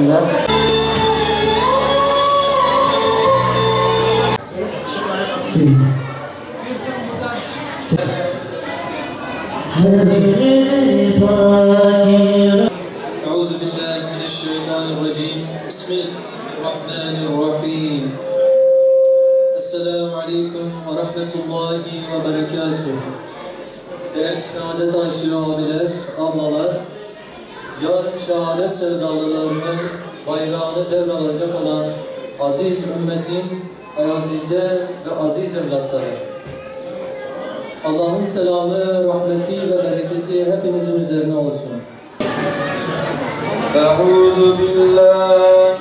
içerisinde. أعوذ بالله من الشيطان الرجيم بسم الله الرحمن الرحيم Esselamu Aleyküm ve Rahmetullahi ve Berekatuhu. Değerli şehadet aşırı abiler, ablalar, yarın şehadet sevdalılarının bayrağını devralacak olan aziz ümmetin azize ve aziz evlatları. Allah'ın selamı, rahmeti ve bereketi hepinizin üzerine olsun. Euzu billahi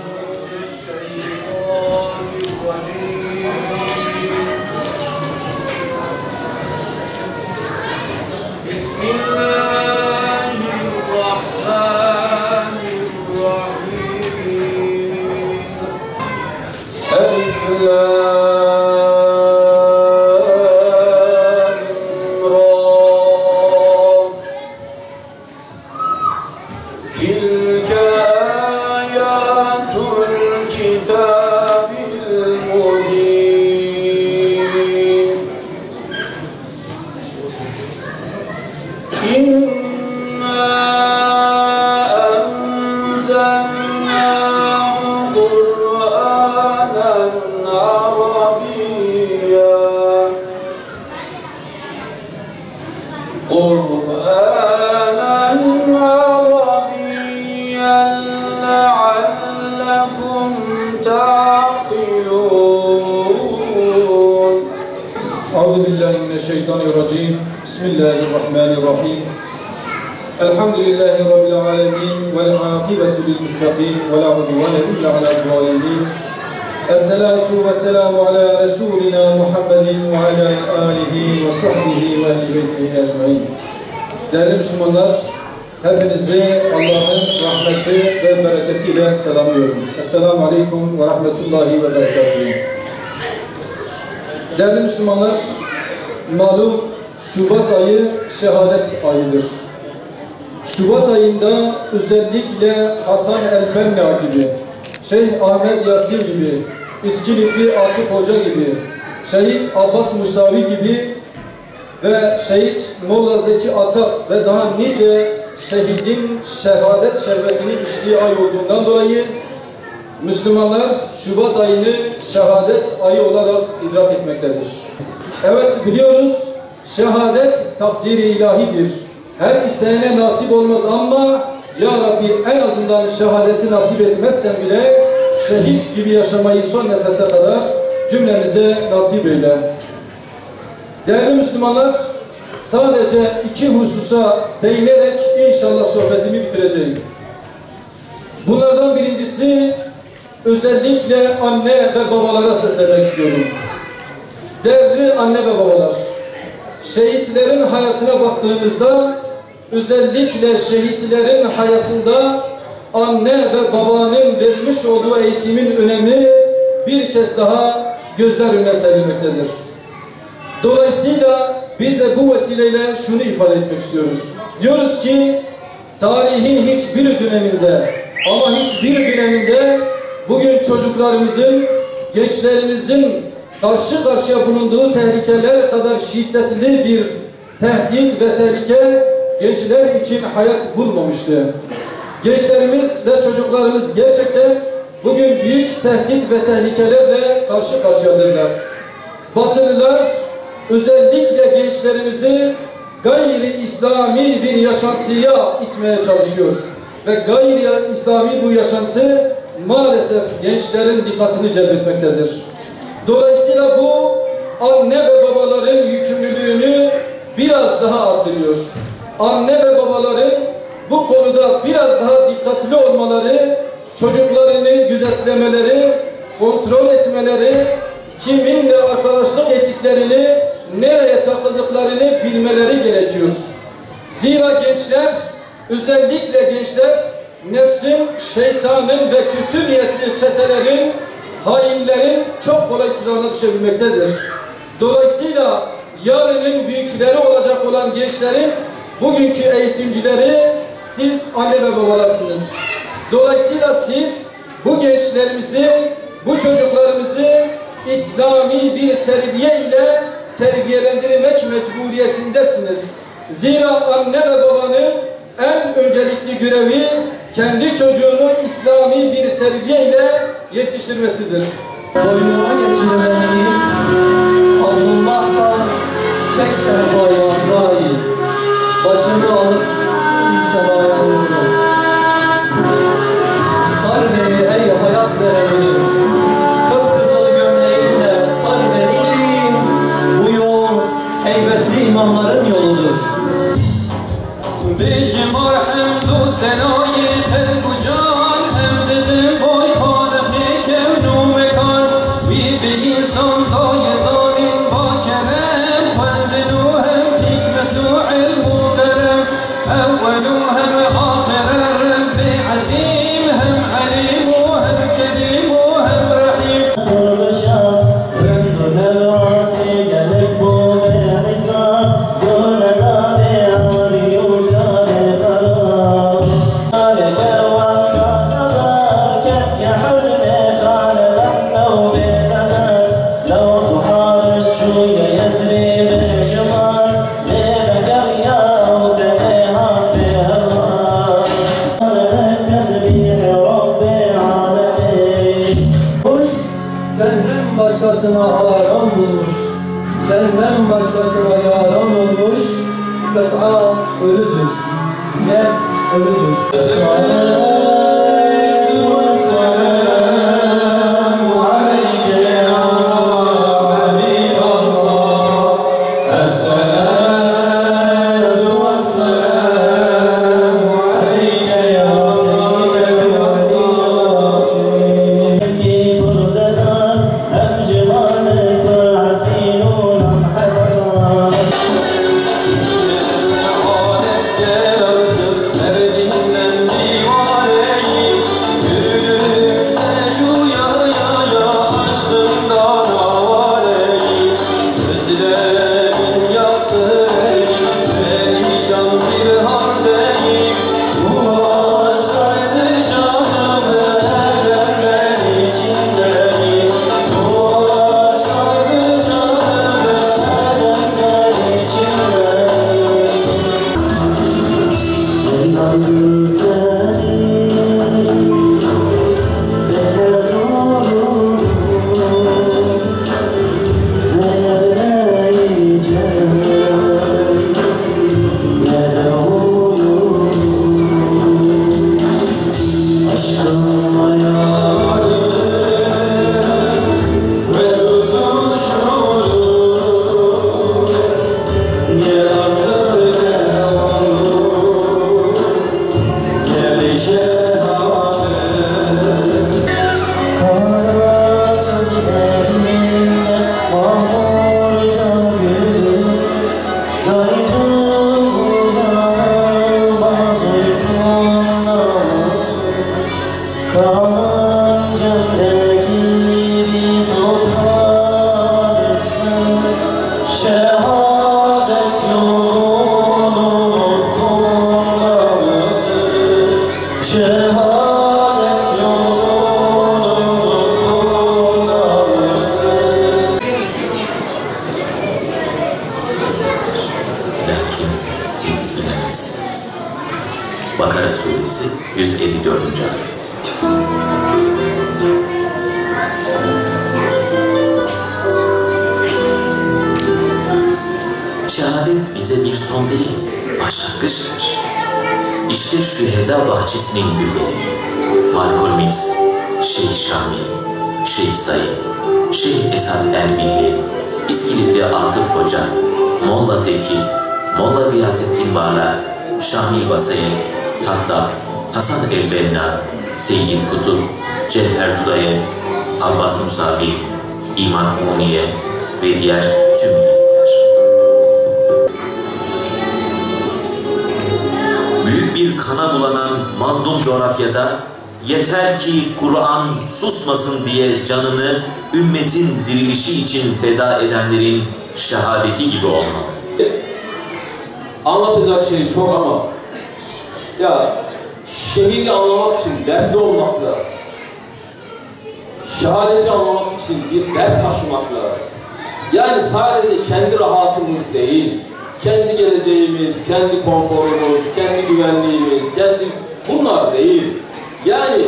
Euzubillahimineşşeytanirracim. Bismillahirrahmanirrahim. Elhamdülillahi Rabbil alemin. Vel akibetu lil muttaqin. Ve la udvane illa alel zalimin. Esselatu ve selamu ala Resulina Muhammedin ve ala alihi ve sahbihi ve ehli beytihi ecmaîn. Değerli Müslümanlar, hepinizi Allah'ın rahmeti ve bereketiyle selamlıyorum. Esselamu Aleyküm ve Rahmetullahi ve Berekatuhu. Değerli Müslümanlar, malum Şubat ayı şehadet ayıdır. Şubat ayında özellikle Hasan el-Benna gibi, Şeyh Ahmet Yasir gibi, İskilipli Akif Hoca gibi, Şehit Abbas Musavi gibi ve Şehit Molla Zeki Atak ve daha nice şehidin şehadet şerbetini içtiği ay olduğundan dolayı Müslümanlar Şubat ayını şehadet ayı olarak idrak etmektedir. Evet, biliyoruz şehadet takdiri ilahidir. Her isteyene nasip olmaz ama Ya Rabbi en azından şehadeti nasip etmezsen bile şehit gibi yaşamayı son nefese kadar cümlemize nasip eyle. Değerli Müslümanlar, sadece iki hususa değinerek inşallah sohbetimi bitireceğim. Bunlardan birincisi, özellikle anne ve babalara seslenmek istiyorum. Değerli anne ve babalar, şehitlerin hayatına baktığımızda, özellikle şehitlerin hayatında anne ve babanın vermiş olduğu eğitimin önemi bir kez daha gözler önüne serilmektedir. Dolayısıyla biz de bu vesileyle şunu ifade etmek istiyoruz. Diyoruz ki tarihin hiçbir döneminde ama hiçbir döneminde bugün çocuklarımızın, gençlerimizin karşı karşıya bulunduğu tehlikeler kadar şiddetli bir tehdit ve tehlike gençler için hayat bulmamıştı. Gençlerimiz ve çocuklarımız gerçekten bugün büyük tehdit ve tehlikelerle karşı karşıyadırlar. Batılılar özellikle gençlerimizi gayri İslami bir yaşantıya itmeye çalışıyor. Ve gayri İslami bu yaşantı maalesef gençlerin dikkatini celbetmektedir. Dolayısıyla bu anne ve babaların yükümlülüğünü biraz daha artırıyor. Anne ve babaların bu konuda biraz daha dikkatli olmaları, çocuklarını gözetlemeleri, kontrol etmeleri, kiminle arkadaşlık ettiklerini, nereye takıldıklarını bilmeleri gerekiyor. Zira gençler, özellikle gençler, nefsin, şeytanın ve kötü niyetli çetelerin, hainlerin çok kolay tuzağına düşebilmektedir. Dolayısıyla yarının büyükleri olacak olan gençlerin bugünkü eğitimcileri siz anne ve babalarsınız. Dolayısıyla siz bu gençlerimizi, bu çocuklarımızı İslami bir terbiye ile terbiyelendirmek mecburiyetindesiniz. Zira anne ve babanın en öncelikli görevi kendi çocuğunu İslami bir terbiye ile yetiştirmesidir. Boynuma geçirmeyi, avrulmazsa çek sehpayı Azrail, başımı alıp semaya vururum. Sar beni ey hayat vereni, kıpkızıl gömleğimle sar beni ki, bu yol heybetli imamların yoludur. بجمار حمد و ثنای قلب و جان حمد بای خالق کون و مکان بی به انسان دایزان با کرم خلد و هم حکمت و علم و قلم اول و هم آخر رب عظیم هم علیم و هم کریم و هم رحیم Senden başkasına aram bulmuş, senden başkasına yaran olmuş, kıta ölüdür, nefs ölüdür. Siz bilemezsiniz. Bakara Suresi 154. ayet. Şehadet bize bir son değil, başlangıçtır. İşte şüheda bahçesinin gülleri. Malcolm X, Şeyh Şamil, Şeyh Said, Şeyh Esad Erbilli, İskilipli Atıf Hoca, Molla Zeki, Molla Gıyasettin Bağlar, Şamil Basayı, Hatta Hasan el-Benna, Seyyid Kutup, Cevher Dudaye, Abbas Musavi, İman Muniye ve diğer tüm milletler. Büyük bir kana bulanan mazlum coğrafyada yeter ki Kur'an susmasın diye canını ümmetin dirilişi için feda edenlerin şehadeti gibi olmalı. Anlatacak şey çok ama ya şehidi anlamak için dertli olmak lazım. Şehadeti anlamak için bir dert taşımak lazım. Yani sadece kendi rahatımız değil, kendi geleceğimiz, kendi konforumuz, kendi güvenliğimiz, bunlar değil. Yani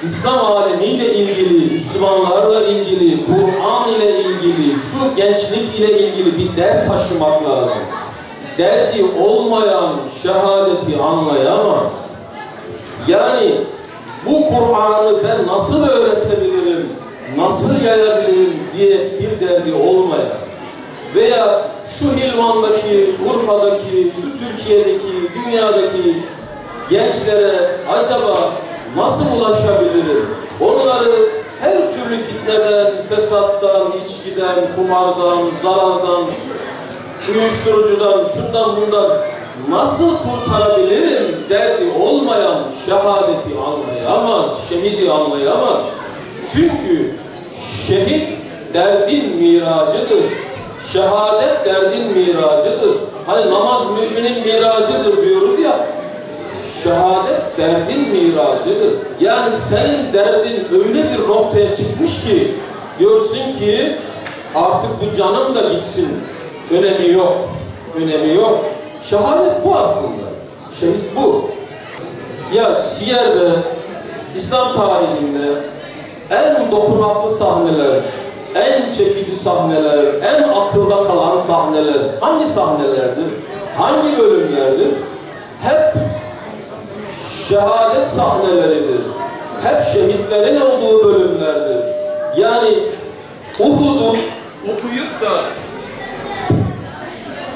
İslam alemiyle ilgili, Müslümanlarla ilgili, Kur'an ile ilgili, şu gençlik ile ilgili bir dert taşımak lazım. Derdi olmayan şehadeti anlayamaz. Yani bu Kur'an'ı ben nasıl öğretebilirim, nasıl yayabilirim diye bir derdi olmayan veya şu Hilvan'daki, Urfa'daki, şu Türkiye'deki, dünyadaki gençlere acaba nasıl ulaşabilirim? Onları her türlü fitneden, fesattan, içkiden, kumardan, zarardan, uyuşturucudan, şundan bundan nasıl kurtarabilirim derdi olmayan şehadeti anlayamaz, şehidi anlayamaz. Çünkü şehit derdin miracıdır. Şehadet derdin miracıdır. Hani namaz müminin miracıdır diyoruz ya. Şehadet derdin miracıdır. Yani senin derdin öyle bir noktaya çıkmış ki diyorsun ki artık bu canım da gitsin. Önemi yok. Önemi yok. Şehadet bu aslında. Şehit bu. Ya Siyer'de, İslam tarihinde en dokunaklı sahneler, en çekici sahneler, en akılda kalan sahneler hangi sahnelerdir? Hangi bölümlerdir? Hep şehadet sahneleridir. Hep şehitlerin olduğu bölümlerdir. Yani Uhud'u okuyup da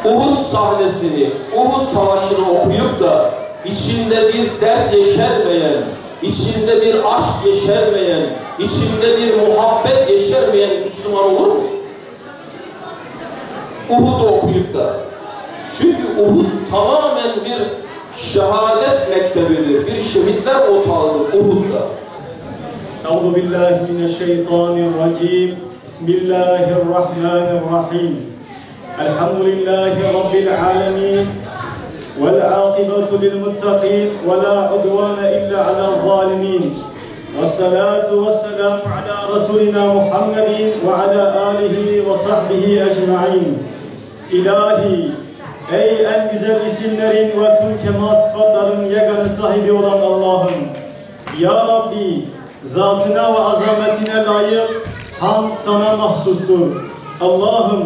Uhud sahnesini, Uhud savaşını okuyup da içinde bir dert yeşermeyen, içinde bir aşk yeşermeyen, içinde bir muhabbet yeşermeyen Müslüman olur mu? Uhud'u okuyup da. Çünkü Uhud tamamen bir şehadet mektebidir, bir şehitler otağıdır Uhud'da. Euzubillahimineşşeytanirracim. Bismillahirrahmanirrahim. Elhamdülillahi Rabbil alemin. والعاقبة للمتقين ولا عدوان إلا على الظالمين والصلاة والسلام على رسولنا محمد وعلى آله وصحبه أجمعين. İlahi, ey en güzel isimlerin ve tüm kemal sıfatların yegane sahibi olan Allah'ım, Ya Rabbi, zatına ve azametine layık hamd sana mahsustur. Allah'ım,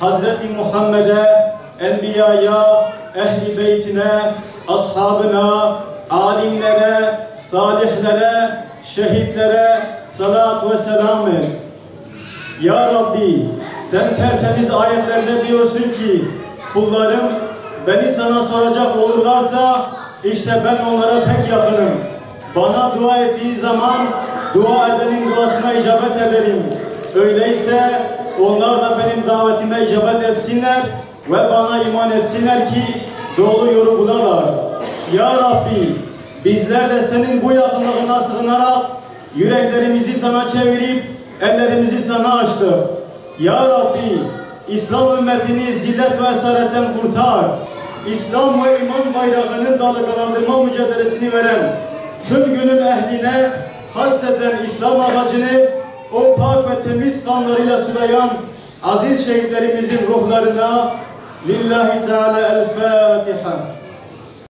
Hazreti Muhammed'e, Enbiya'ya, Ehli beytine, ashabına, alimlere, salihlere, şehitlere salat ve selam et. Ya Rabbi, sen tertemiz ayetlerde diyorsun ki, kullarım beni sana soracak olurlarsa, işte ben onlara pek yakınım. Bana dua ettiği zaman, dua edenin duasına icabet ederim. Öyleyse onlar da benim davetime icabet etsinler ve bana iman etsinler ki doğru yolu bularlar. Ya Rabbi, bizler de senin bu yakınlığına sığınarak yüreklerimizi sana çevirip ellerimizi sana açtık. Ya Rabbi, İslam ümmetini zillet ve esaretten kurtar. İslam ve iman bayrağının dalgalandırma mücadelesini veren tüm gönül ehline hasreden İslam ağacını o pak ve temiz kanlarıyla sulayan aziz şehitlerimizin ruhlarına Lillahi Teala el-Fatiha.